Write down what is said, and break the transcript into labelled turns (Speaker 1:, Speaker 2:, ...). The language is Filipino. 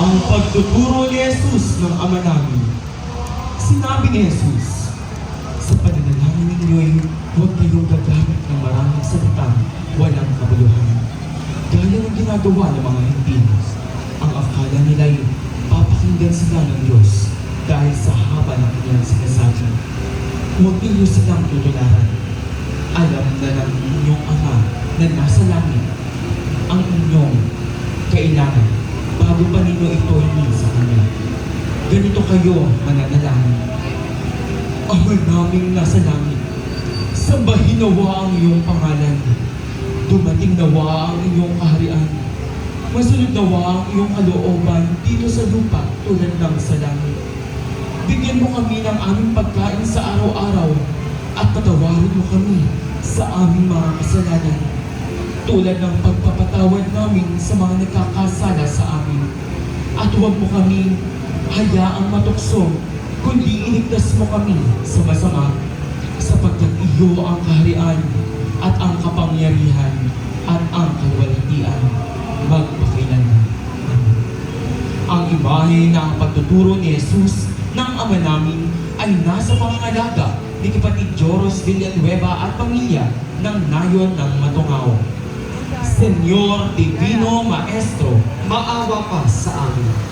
Speaker 1: Ang pagtuturo ni Jesus ng Ama namin. Sinabi ni Jesus, sa pananalangin ninyo'y huwag kayong gagamit ng maraming salita, walang kabuluhan. Gaya ng ginagawa ng mga Hintino, ang akala nila'y papakinggan sila ng Diyos dahil sa haba ng kanilang sinasabi. Huwag ninyo silang tutularan. Alam na ng inyong Ama na nasa langit ang inyong kailangan bago pa ninyo ito hingin sa Kanya. Ganito kayo mananalangin. Ama naming nasa langit, sambahin nawa ang iyong pangalan. Dumating nawa ang iyong kaharian. Masunod nawa ang iyong kalooban dito sa lupa tulad ng sa langit. Bigyan mo kami ng aming pagkain sa araw-araw at patawarin mo kami sa aming mga kasalanan tulad ng pagpapatawad namin sa mga nagkakasala sa amin. At huwag mo kami hayaang matukso, kundi iligtas mo kami sa masama, sapagkat iyo ang kaharian at ang kapangyarihan at ang kaluwalhatian magpakailanman. Amen. Ang imahe ng pagtuturo ni Jesus ng Ama namin ay nasa pangangalaga ni Kapatid Joros Villanueva at pamilya ng Nayon ng Matungao. Senyor Divino Maestro,
Speaker 2: Maawa ka sa amin.